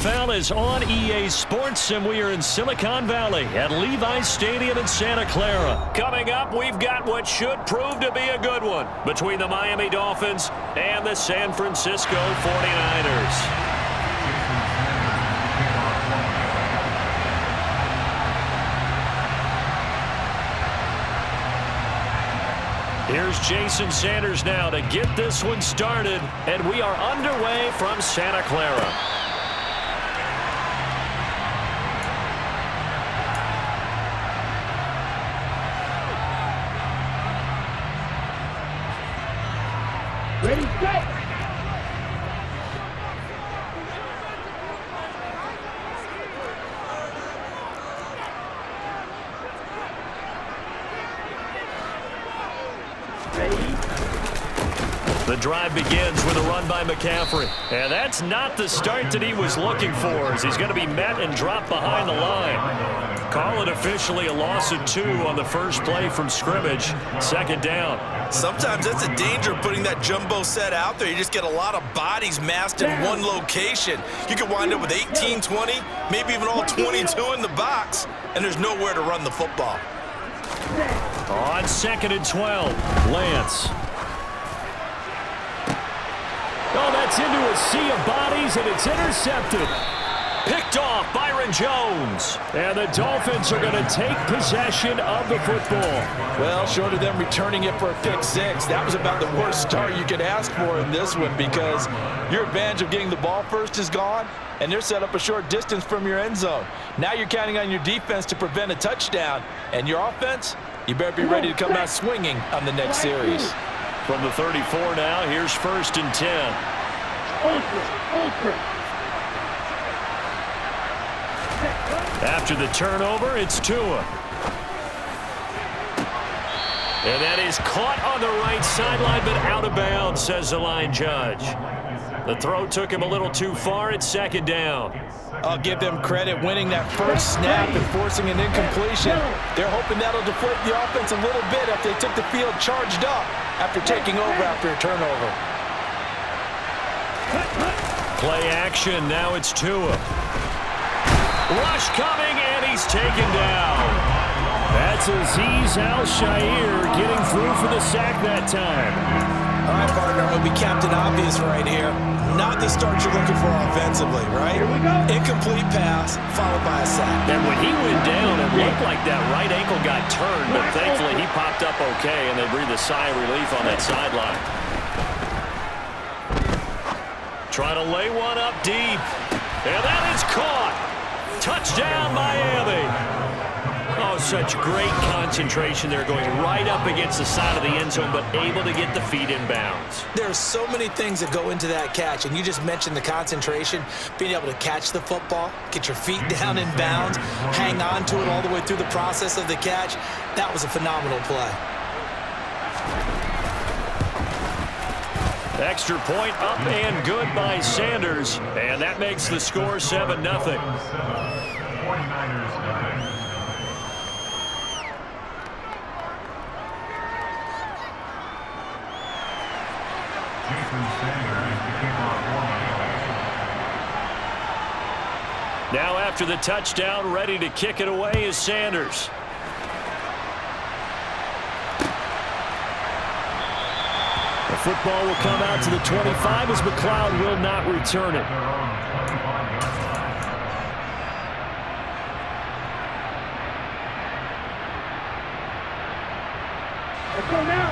NFL is on EA Sports, and we are in Silicon Valley at Levi's Stadium in Santa Clara. Coming up, we've got what should prove to be a good one between the Miami Dolphins and the San Francisco 49ers. Here's Jason Sanders now to get this one started, and we are underway from Santa Clara. Ready, set! The drive begins with a run by McCaffrey. And that's not the start that he was looking for, as he's going to be met and dropped behind the line. Call it officially a loss of 2 on the first play from scrimmage. Second down. Sometimes that's a danger of putting that jumbo set out there. You just get a lot of bodies massed in one location. You could wind up with 18, 20, maybe even all 22 in the box, and there's nowhere to run the football. On 2nd and 12, Lance. Oh, that's into a sea of bodies, and it's intercepted. Picked off Byron Jones. And the Dolphins are going to take possession of the football. Well, short of them returning it for a pick 6, that was about the worst start you could ask for in this one, because your advantage of getting the ball first is gone, and they're set up a short distance from your end zone. Now you're counting on your defense to prevent a touchdown, and your offense, you better be ready to come out swinging on the next series. From the 34 now, here's 1st and 10. After the turnover, it's Tua. And that is caught on the right sideline, but out of bounds, says the line judge. The throw took him a little too far at 2nd down. I'll give them credit winning that first snap and forcing an incompletion. They're hoping that'll deflate the offense a little bit after they took the field charged up after taking over after a turnover. Play action, now it's Tua. Rush coming, and he's taken down. That's Azeez Al-Shaair getting through for the sack that time. All right, partner, I'm going to be Captain Obvious right here. Not the start you're looking for offensively, right? Incomplete pass, followed by a sack. And when he went down, it looked like that right ankle got turned, but thankfully he popped up okay, and they breathed a sigh of relief on that sideline. Trying to lay one up deep. And that is caught. Touchdown, Miami. Oh, such great concentration. They're going right up against the side of the end zone, but able to get the feet in bounds. There's so many things that go into that catch, and you just mentioned the concentration, being able to catch the football, get your feet down in bounds, hang on to it all the way through the process of the catch. That was a phenomenal play. Extra point up and good by Sanders, and that makes the score 7-0. Now after the touchdown, ready to kick it away is Sanders. The football will come out to the 25 as McLeod will not return it.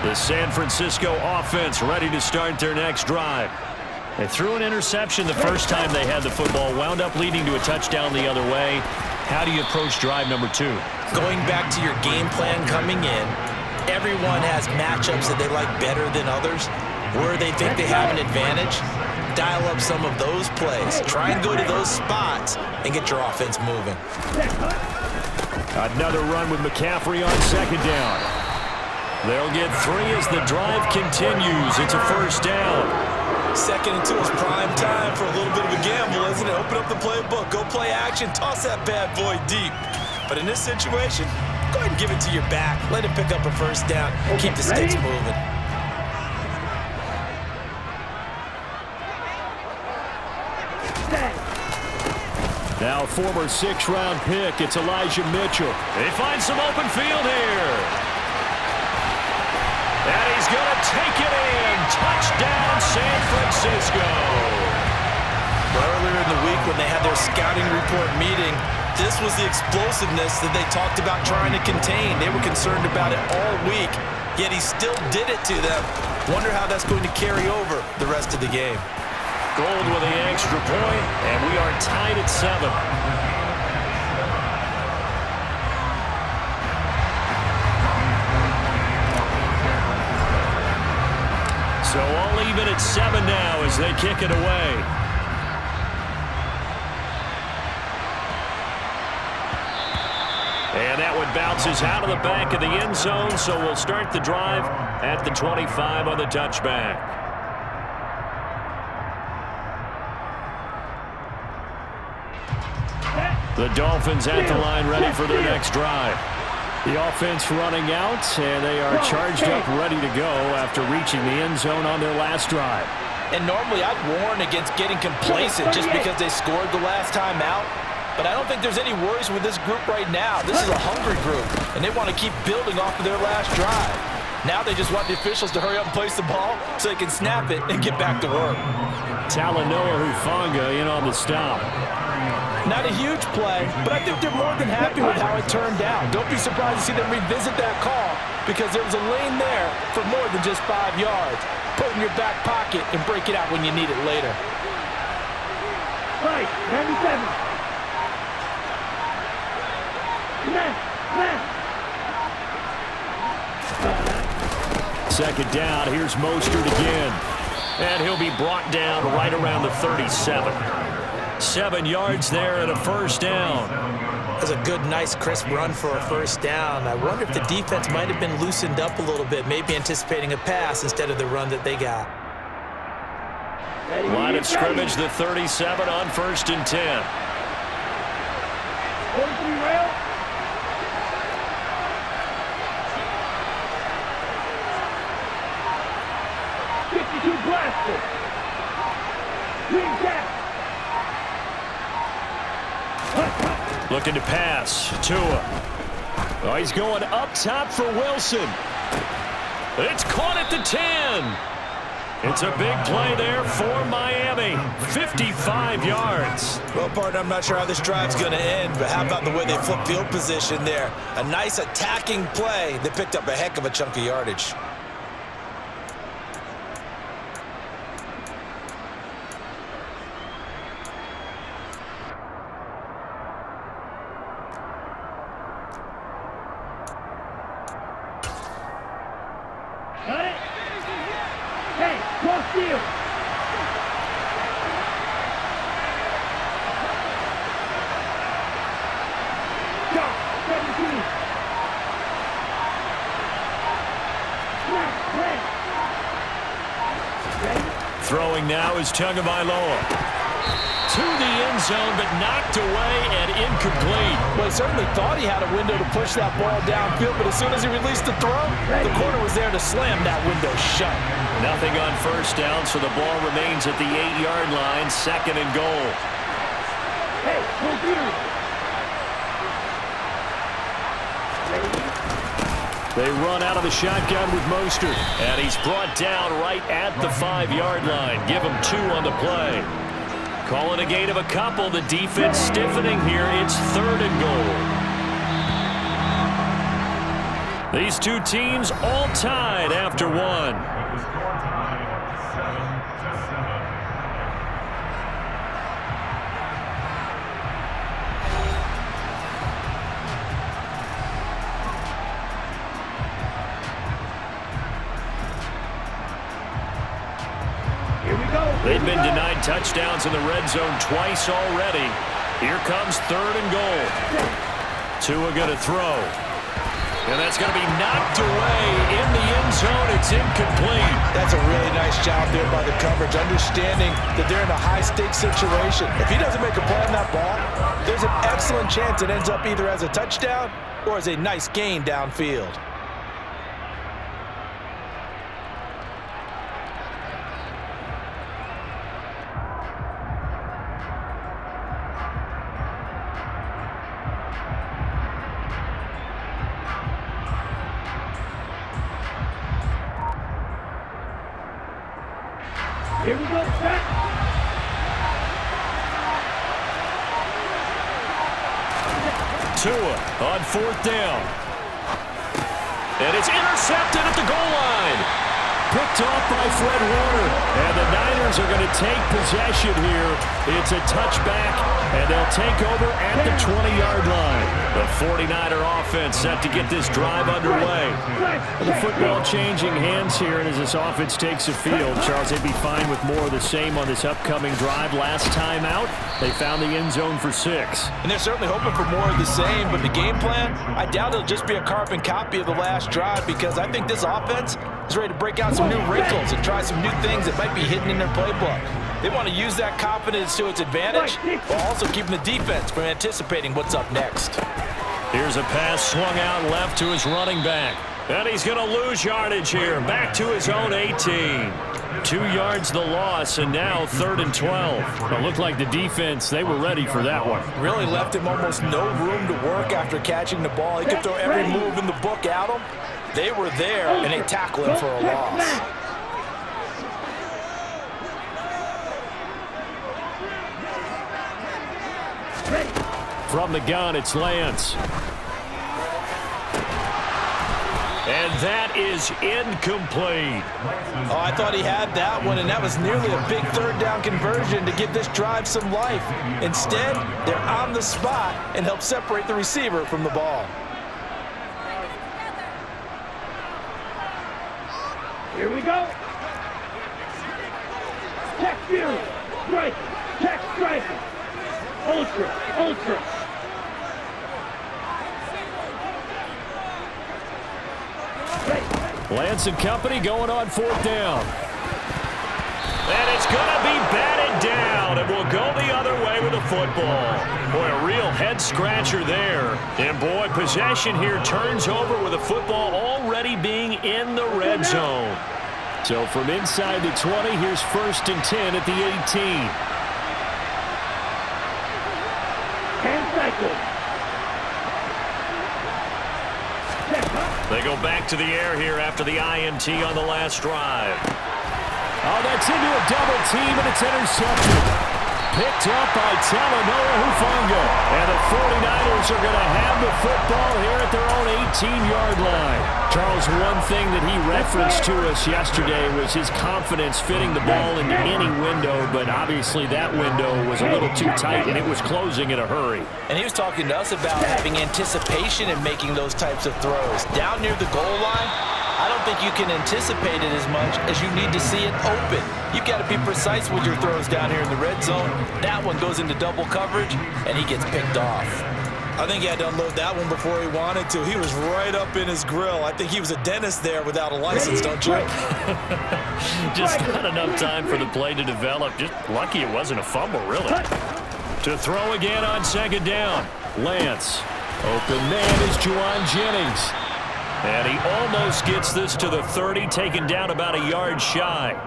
The San Francisco offense ready to start their next drive. They threw an interception the first time they had the football, wound up leading to a touchdown the other way. How do you approach drive number 2? Going back to your game plan coming in, everyone has matchups that they like better than others. Where they think they have an advantage, dial up some of those plays. Try and go to those spots and get your offense moving. Another run with McCaffrey on 2nd down. They'll get 3 as the drive continues. It's a 1st down. 2nd and 2 is prime time for a little bit of a gamble, isn't it? Open up the playbook, go play action, toss that bad boy deep. But in this situation, go ahead and give it to your back. Let him pick up a 1st down. Keep the sticks moving. Now a former 6th-round pick, it's Elijah Mitchell. They find some open field here. And he's going to take it in. Touchdown, San Francisco. Earlier in the week when they had their scouting report meeting, this was the explosiveness that they talked about trying to contain. They were concerned about it all week, yet he still did it to them. Wonder how that's going to carry over the rest of the game. Gold with the extra point, and we are tied at 7. So all even at 7 now as they kick it away. And that one bounces out of the back of the end zone, so we'll start the drive at the 25 on the touchback. The Dolphins at the line ready for their next drive. The offense running out, and they are charged up, ready to go after reaching the end zone on their last drive. And normally I'd warn against getting complacent just because they scored the last time out. But I don't think there's any worries with this group right now. This is a hungry group, and they want to keep building off of their last drive. Now they just want the officials to hurry up and place the ball so they can snap it and get back to work. Talanoa Hufanga in on the stop. Not a huge play, but I think they're more than happy with how it turned out. Don't be surprised to see them revisit that call because there was a lane there for more than just 5 yards. Put it in your back pocket and break it out when you need it later. Right, 97. Second down, here's Mostert again. And he'll be brought down right around the 37. 7 yards there and a first down. That's a good, nice, crisp run for a first down. I wonder if the defense might have been loosened up a little bit, maybe anticipating a pass instead of the run that they got. Line of scrimmage, the 37 on 1st and 10. 43 rail. Blaster. Green cap. Looking to pass. Tua. Oh, he's going up top for Wilson. It's caught at the 10. It's a big play there for Miami. 55 yards. Well, partner, I'm not sure how this drive's going to end, but how about the way they flip field position there? A nice attacking play that picked up a heck of a chunk of yardage. Got it? Hey, cross field. Go, 17. Snap, play. Ready? Throwing now is Tagovailoa. To the end zone, but knocked away and incomplete. Well, he certainly thought he had a window to push that ball downfield, but as soon as he released the throw, the corner was there to slam that window shut. Nothing on first down, so the ball remains at the 8-yard line, 2nd and goal. Hey, computer. They run out of the shotgun with Mostert, and he's brought down right at the 5-yard line. Give him 2 on the play. Calling a gain of a couple. The defense stiffening here. It's 3rd and goal. These two teams all tied after 1. They've been denied touchdowns in the red zone twice already. Here comes 3rd and goal. Tua going to throw. And that's going to be knocked away in the end zone. It's incomplete. That's a really nice job there by the coverage, understanding that they're in a high-stakes situation. If he doesn't make a play on that ball, there's an excellent chance it ends up either as a touchdown or as a nice gain downfield. Here we go, back. Tua on 4th down. And it's intercepted at the goal line. Picked off by Fred Warner. And the Niners are going to take possession here. It's a touchback, and they'll take over at the 20-yard line. The 49er offense set to get this drive underway. The football changing hands here, and as this offense takes the field, Charles, they'd be fine with more of the same on this upcoming drive. Last time out, they found the end zone for 6. And they're certainly hoping for more of the same, but the game plan, I doubt it'll just be a carbon copy of the last drive, because I think this offense is ready to break out some new wrinkles and try some new things that might be hidden in their playbook. They want to use that confidence to its advantage, while also keeping the defense from anticipating what's up next. Here's a pass swung out left to his running back. And he's going to lose yardage here. Back to his own 18. 2 yards the loss, and now 3rd and 12. It looked like the defense, they were ready for that one. Really left him almost no room to work after catching the ball. He could throw every move in the book at him. They were there, and they tackled him for a loss. From the gun, it's Lance. And that is incomplete. Oh, I thought he had that one, and that was nearly a big 3rd down conversion to give this drive some life. Instead, they're on the spot and help separate the receiver from the ball. Here we go. Check fury. Strike. Check striker. Ultra. Ultra. Lance and company going on 4th down. And it's going to be batted down, and we'll go the other way with the football. Boy, a real head-scratcher there. And, boy, possession here turns over with the football already being in the red zone. So from inside the 20, here's 1st and 10 at the 18. 10 seconds. They go back to the air here after the INT on the last drive. Oh, that's into a double team, and it's intercepted. Picked up by Talanoa Hufanga. And the 49ers are going to have the football here at their own 18-yard line. Charles, one thing that he referenced to us yesterday was his confidence fitting the ball into any window, but obviously that window was a little too tight, and it was closing in a hurry. And he was talking to us about having anticipation in making those types of throws. Down near the goal line, I don't think you can anticipate it as much as you need to see it open. You've got to be precise with your throws down here in the red zone. That one goes into double coverage, and he gets picked off. I think he had to unload that one before he wanted to. He was right up in his grill. I think he was a dentist there without a license, don't you? Just not enough time for the play to develop. Just lucky it wasn't a fumble, really. To throw again on 2nd down. Lance. Open man is Juwan Jennings. And he almost gets this to the 30, taken down about a yard shy.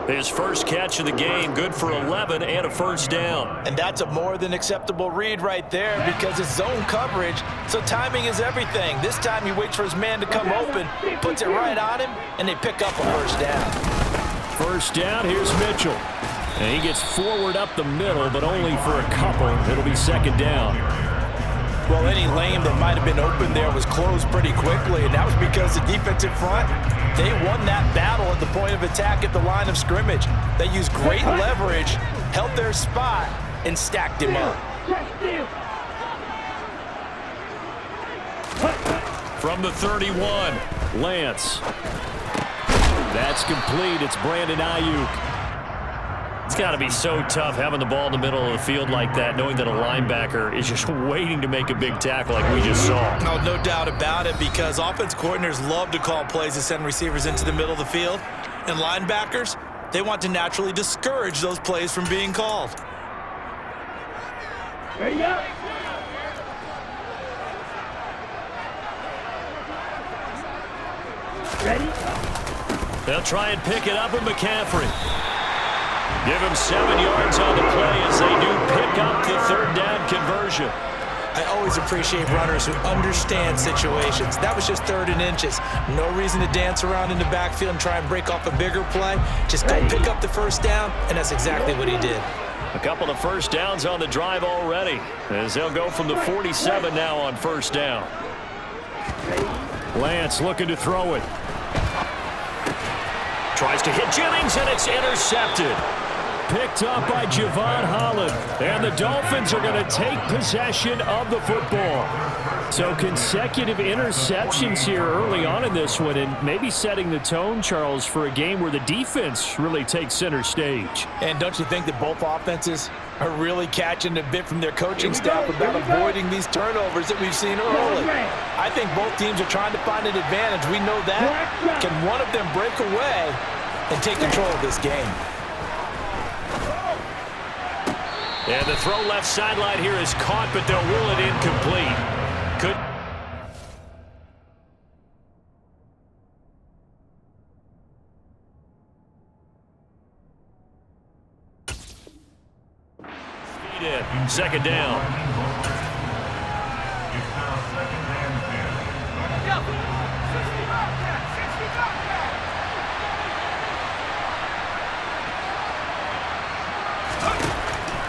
His first catch of the game, good for 11 and a 1st down. And that's a more than acceptable read right there because it's zone coverage, so timing is everything. This time he waits for his man to come open, puts it right on him, and they pick up a 1st down. 1st down, here's Mitchell. And he gets forward up the middle, but only for a couple. It'll be 2nd down. Well, any lane that might have been open there was closed pretty quickly, and that was because the defensive front, they won that battle at the point of attack at the line of scrimmage. They used great leverage, held their spot, and stacked him up. From the 31, Lance. That's complete. It's Brandon Ayuk. It's got to be so tough having the ball in the middle of the field like that, knowing that a linebacker is just waiting to make a big tackle like we just saw. Oh, no doubt about it, because offense coordinators love to call plays to send receivers into the middle of the field. And linebackers, they want to naturally discourage those plays from being called. There you go. Ready? They'll try and pick it up with McCaffrey. Give him 7 yards on the play as they do pick up the 3rd down conversion. I always appreciate runners who understand situations. That was just 3rd and inches. No reason to dance around in the backfield and try and break off a bigger play. Just go pick up the first down, and that's exactly what he did. A couple of first downs on the drive already, as they'll go from the 47 now on first down. Lance looking to throw it. Tries to hit Jennings, and it's intercepted. Picked up by Javon Holland. And the Dolphins are going to take possession of the football. So consecutive interceptions here early on in this one, and maybe setting the tone, Charles, for a game where the defense really takes center stage. And don't you think that both offenses are really catching a bit from their coaching staff about avoiding these turnovers that we've seen early? I think both teams are trying to find an advantage. We know that. Can one of them break away and take control of this game? And the throw left sideline here is caught, but they'll rule it incomplete. Good. Speed in. Second down.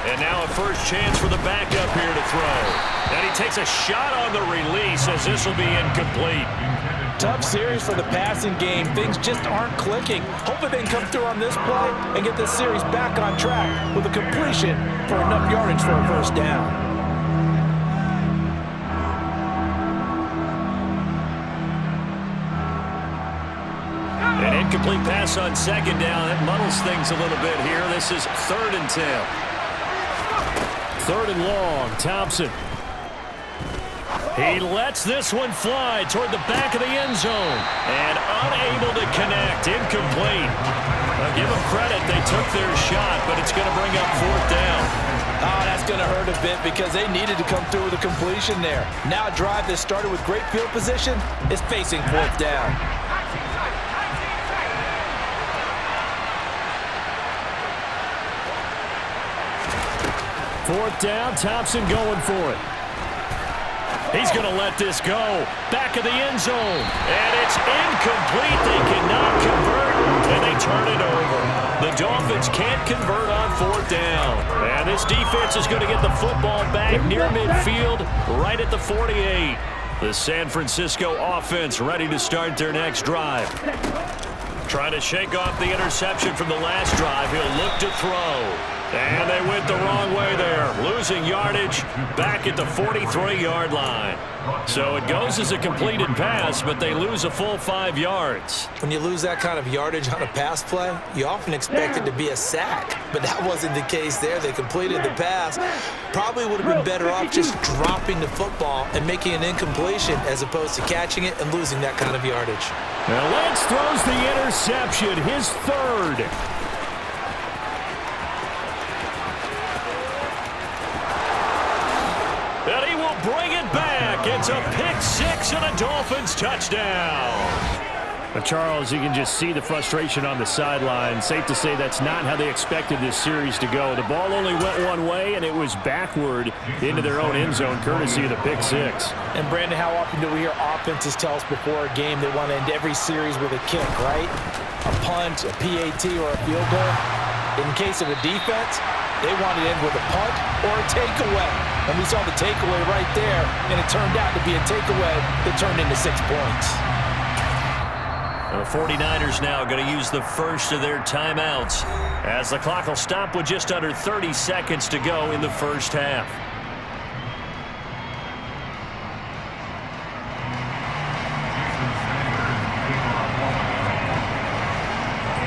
And now a first chance for the backup here to throw. And he takes a shot on the release as this will be incomplete. Tough series for the passing game. Things just aren't clicking. Hopefully they can come through on this play and get this series back on track with a completion for enough yardage for a first down. An incomplete pass on second down. That muddles things a little bit here. This is 3rd and 10. 3rd and long, Thompson. He lets this one fly toward the back of the end zone. And unable to connect, incomplete. Now give them credit, they took their shot, but it's going to bring up 4th down. Oh, that's going to hurt a bit because they needed to come through with a completion there. Now a drive that started with great field position is facing 4th down. 4th down, Thompson going for it. He's going to let this go. Back of the end zone. And it's incomplete. They cannot convert, and they turn it over. The Dolphins can't convert on 4th down. And this defense is going to get the football back near midfield, right at the 48. The San Francisco offense ready to start their next drive. Trying to shake off the interception from the last drive. He'll look to throw. And they went the wrong way there, losing yardage back at the 43-yard line. So it goes as a completed pass, but they lose a full 5 yards. When you lose that kind of yardage on a pass play, you often expect it to be a sack. But that wasn't the case there. They completed the pass. Probably would have been better off just dropping the football and making an incompletion as opposed to catching it and losing that kind of yardage. Now Lance throws the interception, his 3rd. And he will bring it back. It's a pick-6 and a Dolphins touchdown. But Charles, you can just see the frustration on the sideline. Safe to say that's not how they expected this series to go. The ball only went one way, and it was backward into their own end zone, courtesy of the pick-6. And, Brandon, how often do we hear offenses tell us before a game they want to end every series with a kick, right? A punt, a PAT, or a field goal. In case of a defense, they want to end with a punt or a takeaway. And we saw the takeaway right there, and it turned out to be a takeaway that turned into 6 points. The 49ers now going to use the first of their timeouts as the clock will stop with just under 30 seconds to go in the first half.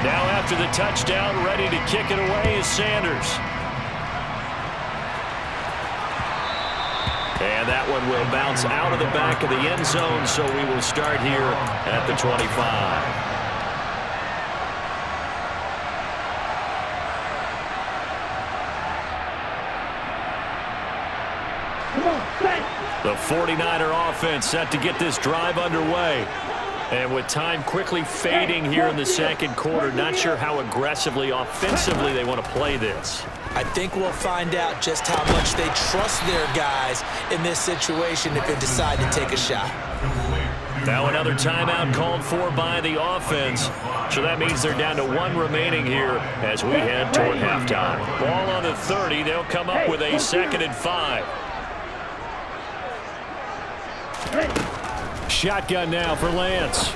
Now after the touchdown, ready to kick it away is Sanders. And that one will bounce out of the back of the end zone, so we will start here at the 25. The 49er offense set to get this drive underway. And with time quickly fading here in the second quarter, not sure how aggressively, offensively they want to play this. I think we'll find out just how much they trust their guys in this situation if they decide to take a shot. Now another timeout called for by the offense. So that means they're down to 1 remaining here as we head toward halftime. Ball on the 30. They'll come up with a 2nd and 5. Shotgun now for Lance.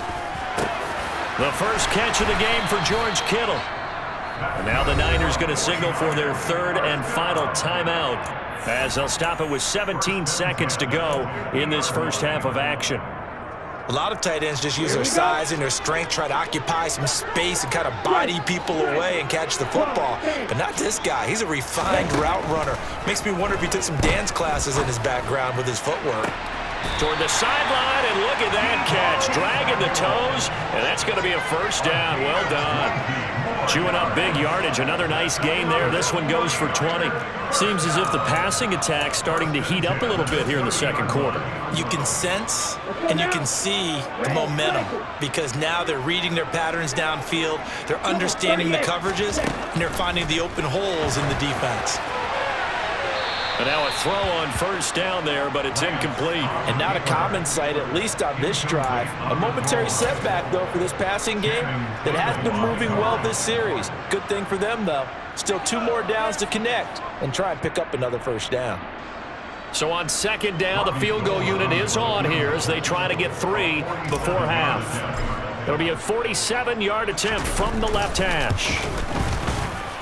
The first catch of the game for George Kittle. And now the Niners going to signal for their 3rd and final timeout as they'll stop it with 17 seconds to go in this first half of action. A lot of tight ends just use their size and their strength, try to occupy some space and kind of body people away and catch the football. But not this guy. He's a refined route runner. Makes me wonder if he took some dance classes in his background with his footwork. Toward the sideline, and look at that catch. Dragging the toes, and that's going to be a first down. Well done. Chewing up big yardage. Another nice gain there. This one goes for 20. Seems as if the passing attack's starting to heat up a little bit here in the second quarter. You can sense and you can see the momentum because now they're reading their patterns downfield, they're understanding the coverages, and they're finding the open holes in the defense. And now a throw on first down there, but it's incomplete. And not a common sight, at least on this drive. A momentary setback, though, for this passing game that has been moving well this series. Good thing for them, though. Still 2 more downs to connect and try and pick up another first down. So on 2nd down, the field goal unit is on here as they try to get 3 before half. It'll be a 47-yard attempt from the left hash.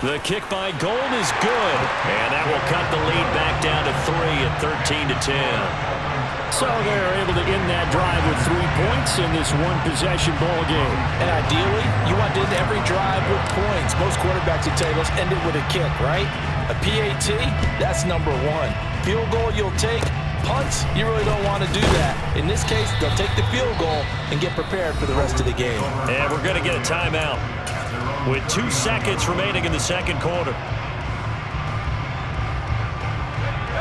The kick by Gold is good, and that will cut the lead back down to 3 at 13-10. So they're able to end that drive with 3 points in this one-possession ball game. And ideally, you want to end every drive with points. Most quarterbacks would tell you, let's end it with a kick, right? A PAT, that's number 1. Field goal you'll take. Punts, you really don't want to do that. In this case, they'll take the field goal and get prepared for the rest of the game. And we're going to get a timeout with 2 seconds remaining in the second quarter.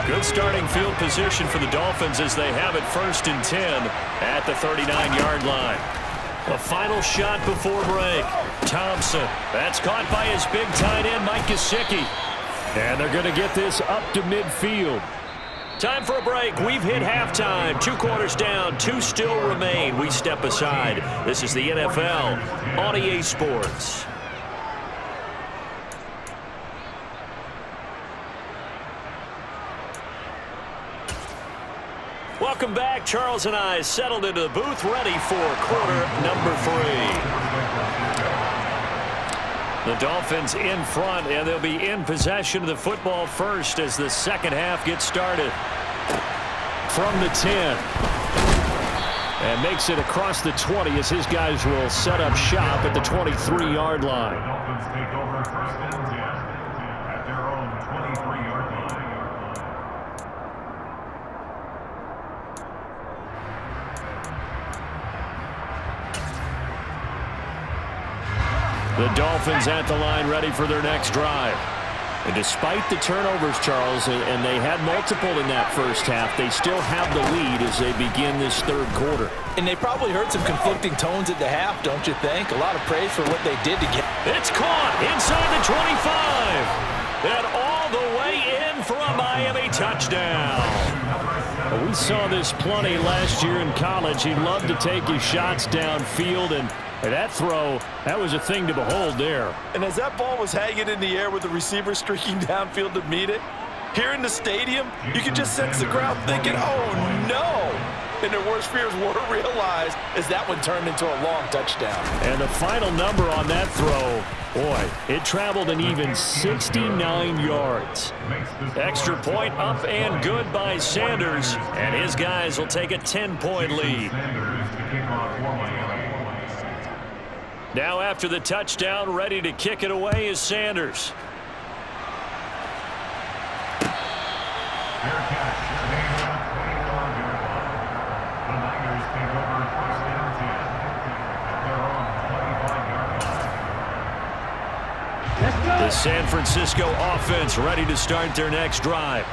Good starting field position for the Dolphins as they have it 1st and 10 at the 39-yard line. The final shot before break. Thompson. That's caught by his big tight end, Mike Gesicki. And they're going to get this up to midfield. Time for a break. We've hit halftime. 2 quarters down. 2 still remain. We step aside. This is the NFL on EA Sports. Welcome back. Charles and I settled into the booth, ready for quarter number 3. The Dolphins in front, and they'll be in possession of the football first as the second half gets started. From the 10. And makes it across the 20 as his guys will set up shop at the 23-yard line. Dolphins take over 1st and 10 at their own 23-yard line. The Dolphins at the line ready for their next drive. And despite the turnovers, Charles, and they had multiple in that first half, they still have the lead as they begin this third quarter. And they probably heard some conflicting tones at the half, don't you think? A lot of praise for what they did to get. It's caught inside the 25. And all the way in for a Miami touchdown. Well, we saw this plenty last year in college. He loved to take his shots downfield, and that throw, that was a thing to behold there. And as that ball was hanging in the air with the receiver streaking downfield to meet it, here in the stadium, you could just sense the crowd thinking, oh no! And their worst fears were realized as that one turned into a long touchdown. And the final number on that throw, boy, it traveled an even 69 yards. Extra point up and good by Sanders, and his guys will take a 10-point lead. Now after the touchdown, ready to kick it away is Sanders. The San Francisco offense ready to start their next drive.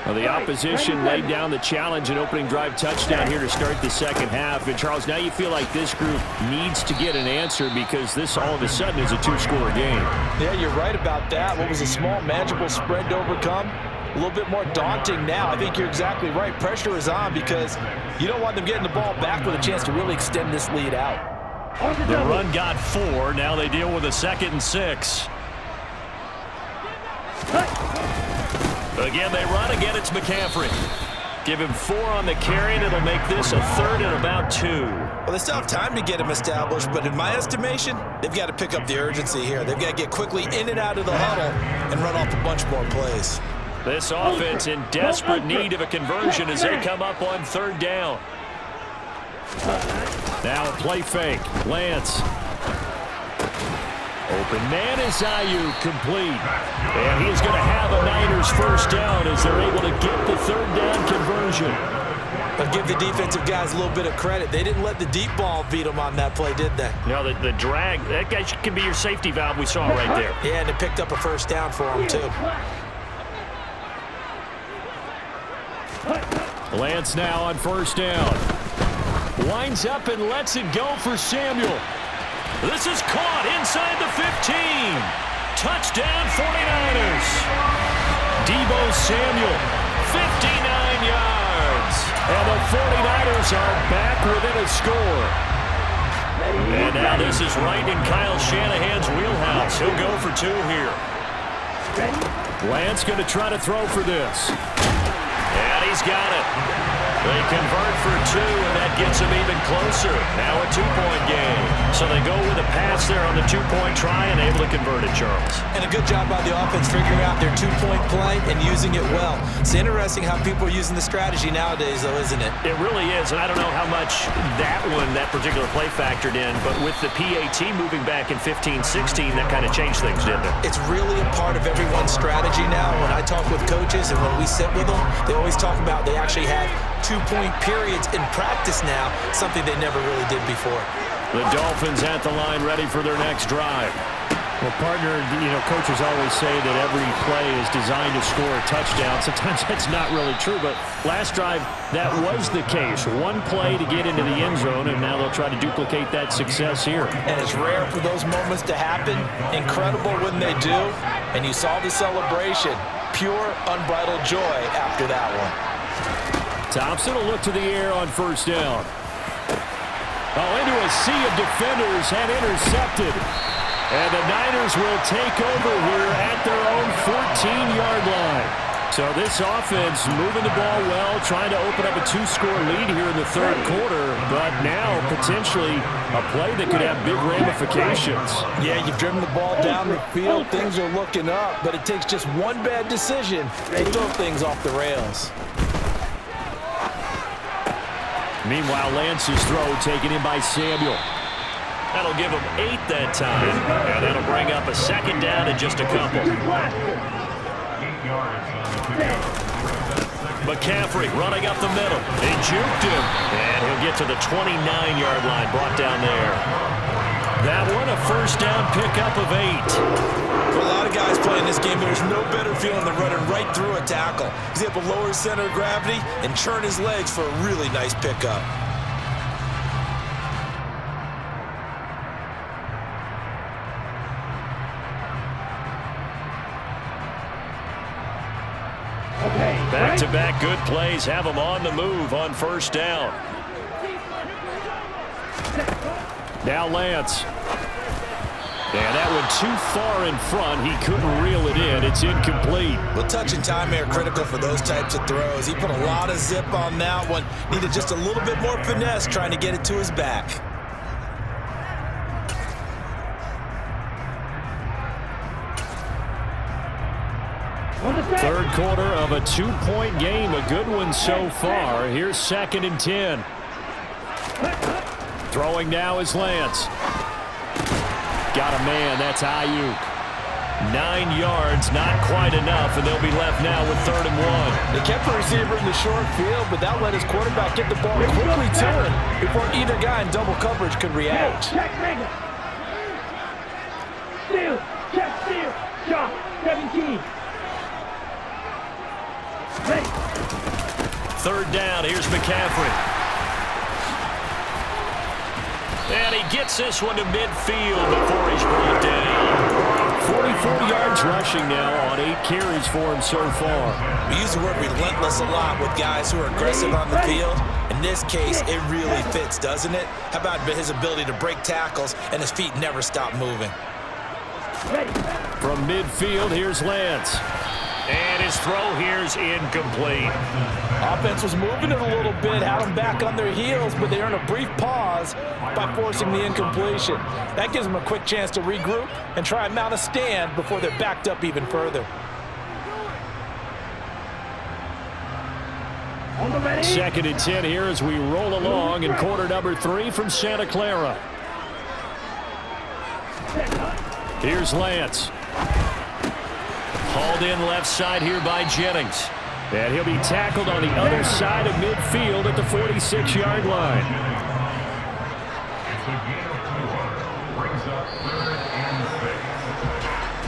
Well, the opposition laid down the challenge and opening drive touchdown here to start the second half. And, Charles, now you feel like this group needs to get an answer because this all of a sudden is a two-score game. Yeah, you're right about that. What was a small, manageable spread to overcome? A little bit more daunting now. I think you're exactly right. Pressure is on because you don't want them getting the ball back with a chance to really extend this lead out. The run got 4. Now they deal with a 2nd and 6. Again, they run. Again, it's McCaffrey. Give him 4 on the carry, and it'll make this a 3rd and about 2. Well, they still have time to get him established, but in my estimation, they've got to pick up the urgency here. They've got to get quickly in and out of the huddle and run off a bunch more plays. This offense in desperate need of a conversion as they come up on 3rd down. Now a play fake. Lance. Open man is Ayuk, complete. And he is going to have a Niners first down as they're able to get the 3rd down conversion. But give the defensive guys a little bit of credit. They didn't let the deep ball beat them on that play, did they? No, the drag, that guy can be your safety valve we saw right there. Yeah, and it picked up a first down for them, too. Lance now on 1st down. Winds up and lets it go for Samuel. This is caught inside the 15. Touchdown 49ers. Deebo Samuel, 59 yards. And the 49ers are back within a score. And now this is right in Kyle Shanahan's wheelhouse. He'll go for 2 here. Lance going to try to throw for this. And he's got it. They convert for 2, and that gets them even closer. Now a 2-point game. So they go with a pass there on the 2-point try and able to convert it, Charles. And a good job by the offense figuring out their 2-point play and using it well. It's interesting how people are using the strategy nowadays, though, isn't it? It really is, and I don't know how much that particular play factored in, but with the PAT moving back in 15-16, that kind of changed things, didn't it? It's really a part of everyone's strategy now. When I talk with coaches and when we sit with them, they always talk about they actually have 2-point periods in practice now, something they never really did before. The Dolphins at the line ready for their next drive. Well, partner, coaches always say that every play is designed to score a touchdown. Sometimes that's not really true, but last drive, that was the case. One play to get into the end zone, and now they'll try to duplicate that success here. And it's rare for those moments to happen. Incredible when they do. And you saw the celebration. Pure, unbridled joy after that one. Thompson will look to the air on 1st down. Into a sea of defenders and intercepted. And the Niners will take over here at their own 14-yard line. So this offense moving the ball well, trying to open up a 2-score lead here in the 3rd quarter, but now potentially a play that could have big ramifications. Yeah, you've driven the ball down the field. Things are looking up, but it takes just one bad decision to throw things off the rails. Meanwhile, Lance's throw taken in by Samuel. That'll give him 8 that time, and that'll bring up a 2nd down in just a couple. 8 yards on the McCaffrey running up the middle. He juked him, and he'll get to the 29-yard line, brought down there. That one, a 1st down pickup of 8. For a lot of guys playing this game, there's no better feeling than running right through a tackle. He's able to lower his center of gravity and churn his legs for a really nice pickup. Back-to-back good plays have them on the move on 1st down. Now Lance. And that one too far in front. He couldn't reel it in. It's incomplete. Well, touch and timing are critical for those types of throws. He put a lot of zip on that one. Needed just a little bit more finesse trying to get it to his back. Third quarter of a 2-point game. A good one so far. Here's 2nd and 10. Throwing now is Lance. Got a man. That's Ayuk. 9 yards, not quite enough, and they'll be left now with 3rd and 1. They kept the receiver in the short field, but that let his quarterback get the ball quickly to him before either guy in double coverage could react. Check, Megan. Steal. Check, steal. Shot. 17. Hey. third down. Here's McCaffrey. And he gets this one to midfield before he's brought down. 44 yards rushing now on 8 carries for him so far. We use the word relentless a lot with guys who are aggressive on the field. In this case, it really fits, doesn't it? How about his ability to break tackles and his feet never stop moving? From midfield, here's Lance. And his throw here's incomplete. Offense was moving it a little bit, had them back on their heels, but they earned a brief pause by forcing the incompletion. That gives them a quick chance to regroup and try and mount a stand before they're backed up even further. Second and 10 here as we roll along in quarter number 3 from Santa Clara. Here's Lance. Hauled in left side here by Jennings. And he'll be tackled on the other side of midfield at the 46-yard line.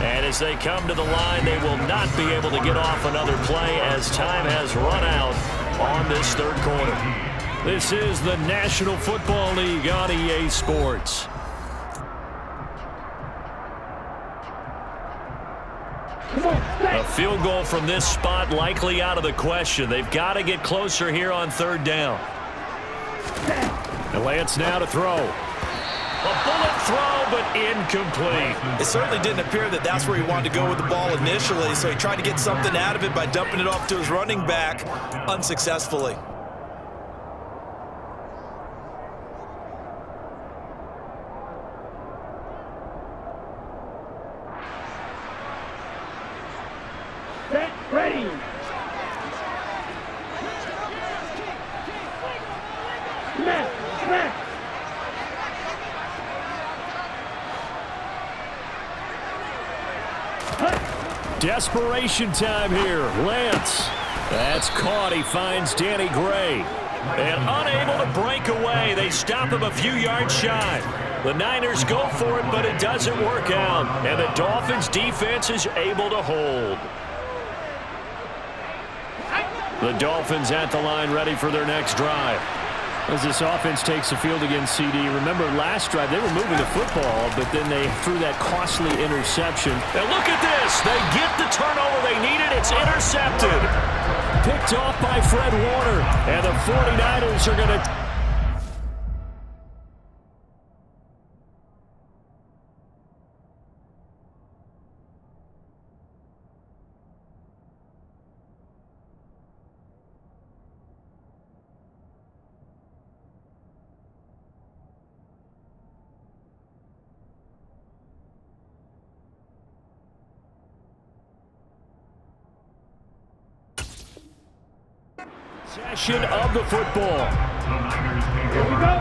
And as they come to the line, they will not be able to get off another play as time has run out on this third quarter. This is the National Football League on EA Sports. A field goal from this spot likely out of the question. They've got to get closer here on third down. And Lance now to throw. A bullet throw, but incomplete. It certainly didn't appear that that's where he wanted to go with the ball initially, so he tried to get something out of it by dumping it off to his running back unsuccessfully. Set, ready. Smash, smash. Desperation time here. Lance. That's caught. He finds Danny Gray. And unable to break away. They stop him a few yards shy. The Niners go for it, but it doesn't work out. And the Dolphins defense is able to hold. The Dolphins at the line ready for their next drive. As this offense takes the field against CD. Remember last drive they were moving the football, but then they threw that costly interception. And look at this. They get the turnover they needed. It's intercepted. Picked off by Fred Warner. And the 49ers are going to... Possession of the football. Here we go.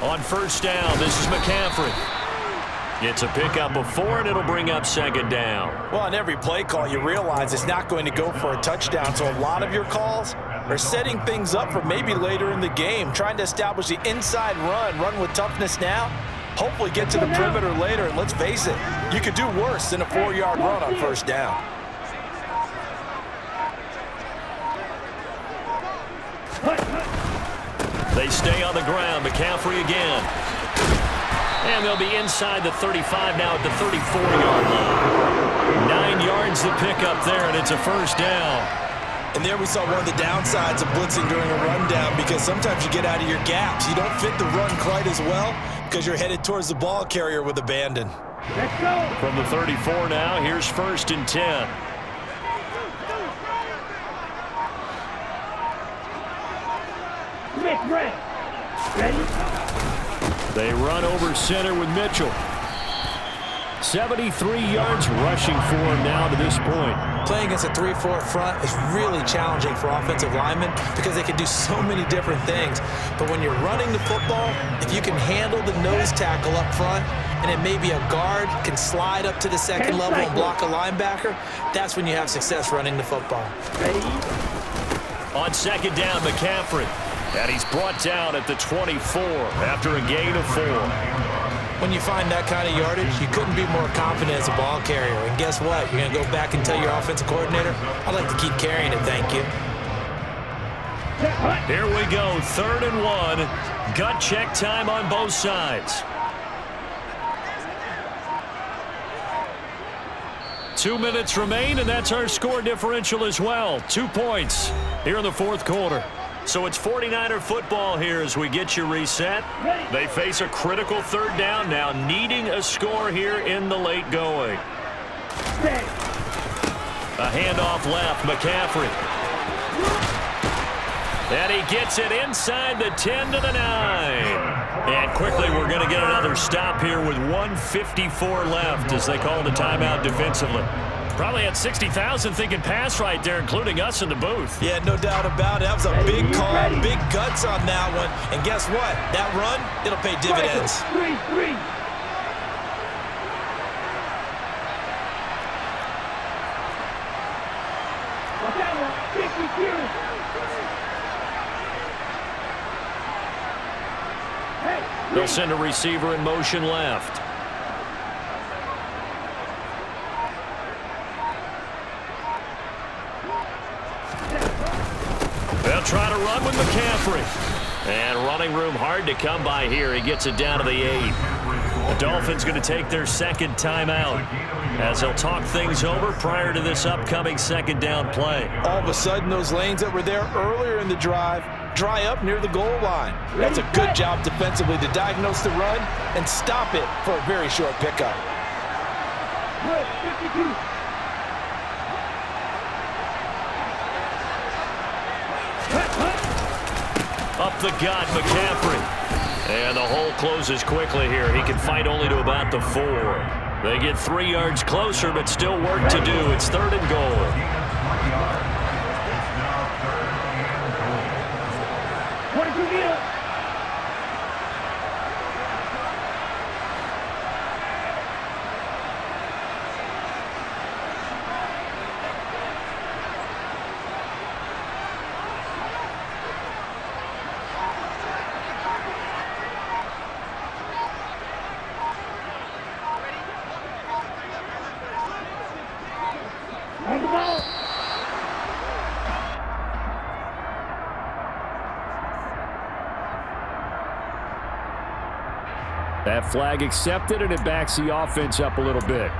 On first down, this is McCaffrey. It's a pickup of 4, and it'll bring up second down. Well, on every play call, you realize it's not going to go for a touchdown, so a lot of your calls are setting things up for maybe later in the game, trying to establish the inside run with toughness now, hopefully get to the perimeter later, and let's face it, you could do worse than a 4-yard run on first down. They stay on the ground. McCaffrey again. And they'll be inside the 35 now at the 34-yard line. 9 yards to pick up there, and it's a first down. And there we saw one of the downsides of blitzing during a rundown, because sometimes you get out of your gaps. You don't fit the run quite as well because you're headed towards the ball carrier with abandon. Let's go. From the 34 now, here's first and 10. Smith, Brett. Ready? They run over center with Mitchell. 73 yards rushing for him now to this point. Playing against a 3-4 front is really challenging for offensive linemen because they can do so many different things. But when you're running the football, if you can handle the nose tackle up front, and then maybe a guard can slide up to the second level and block a linebacker, that's when you have success running the football. Ready? On second down, McCaffrey. And he's brought down at the 24 after a gain of 4. When you find that kind of yardage, you couldn't be more confident as a ball carrier. And guess what? You're going to go back and tell your offensive coordinator, I'd like to keep carrying it, thank you. Here we go, 3rd and 1. Gut check time on both sides. 2 minutes remain, and that's our score differential as well. 2 points here in the 4th quarter. So it's 49er football here as we get you reset. They face a critical 3rd down now, needing a score here in the late going. A handoff left, McCaffrey. And he gets it inside the 10 to the 9. And quickly we're going to get another stop here with 1:54 left as they call the timeout defensively. Probably had 60,000 thinking pass right there, including us in the booth. Yeah, no doubt about it. That was a big call, big guts on that one. And guess what? That run, it'll pay dividends. 3-3. They'll send a receiver in motion left. They'll try to run with McCaffrey. And running room hard to come by here. He gets it down to the 8. The Dolphins going to take their 2nd timeout as they'll talk things over prior to this upcoming 2nd down play. All of a sudden, those lanes that were there earlier in the drive dry up near the goal line. That's a good job defensively to diagnose the run and stop it for a very short pickup. Good, 52. Up the gut, McCaffrey. And the hole closes quickly here. He can fight only to about the 4. They get 3 yards closer, but still work to do. It's 3rd and goal. That flag accepted, and it backs the offense up a little bit.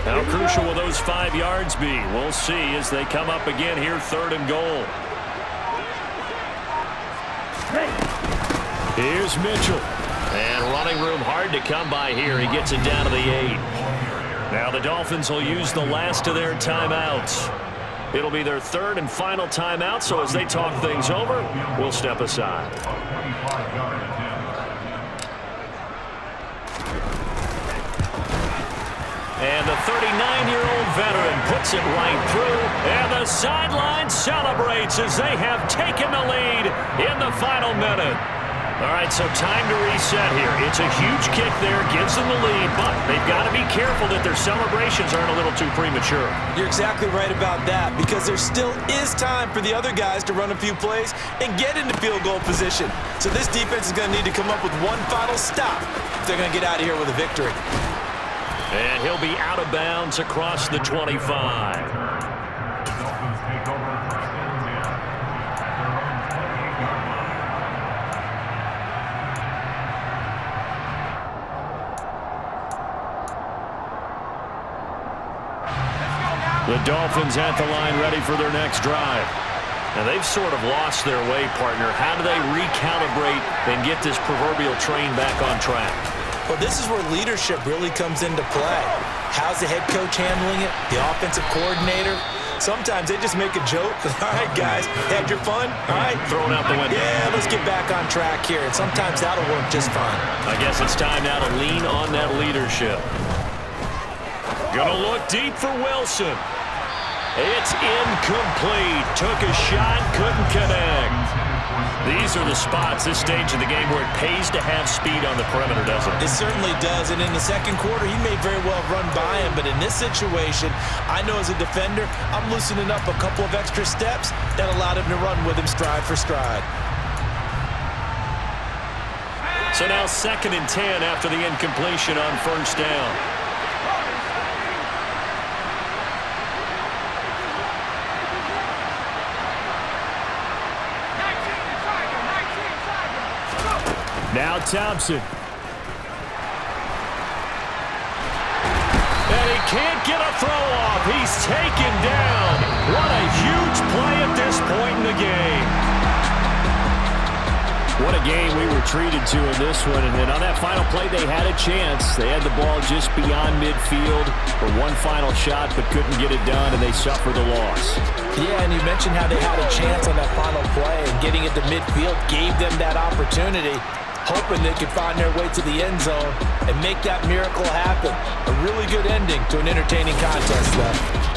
How crucial will those 5 yards be? We'll see as they come up again here, 3rd and goal. Here's Mitchell. And running room hard to come by here. He gets it down to the 8. Now the Dolphins will use the last of their timeouts. It'll be their 3rd and final timeout, so as they talk things over, we'll step aside. And the 39-year-old veteran puts it right through, and the sideline celebrates as they have taken the lead in the final minute. All right, so time to reset here. It's a huge kick there, gives them the lead, but they've got to be careful that their celebrations aren't a little too premature. You're exactly right about that, because there still is time for the other guys to run a few plays and get into field goal position. So this defense is going to need to come up with one final stop if they're going to get out of here with a victory. And he'll be out of bounds across the 25. The Dolphins at the line ready for their next drive. And they've sort of lost their way, partner. How do they recalibrate and get this proverbial train back on track? Well, this is where leadership really comes into play. How's the head coach handling it? The offensive coordinator? Sometimes they just make a joke. All right, guys, had your fun? All right. Thrown out the window. Yeah, let's get back on track here. And sometimes that'll work just fine. I guess it's time now to lean on that leadership. Gonna look deep for Wilson. It's incomplete. Took a shot, couldn't connect. These are the spots, this stage of the game, where it pays to have speed on the perimeter, doesn't it? It certainly does, and in the second quarter, he may very well run by him, but in this situation, I know as a defender, I'm loosening up a couple of extra steps that allowed him to run with him stride for stride. So now 2nd and 10 after the incompletion on first down. Now Thompson. And he can't get a throw off. He's taken down. What a huge play at this point in the game. What a game we were treated to in this one. And then on that final play, they had a chance. They had the ball just beyond midfield for one final shot, but couldn't get it done, and they suffered the loss. Yeah, and you mentioned how they had a chance on that final play, and getting it to midfield gave them that opportunity, hoping they could find their way to the end zone and make that miracle happen. A really good ending to an entertaining contest, though.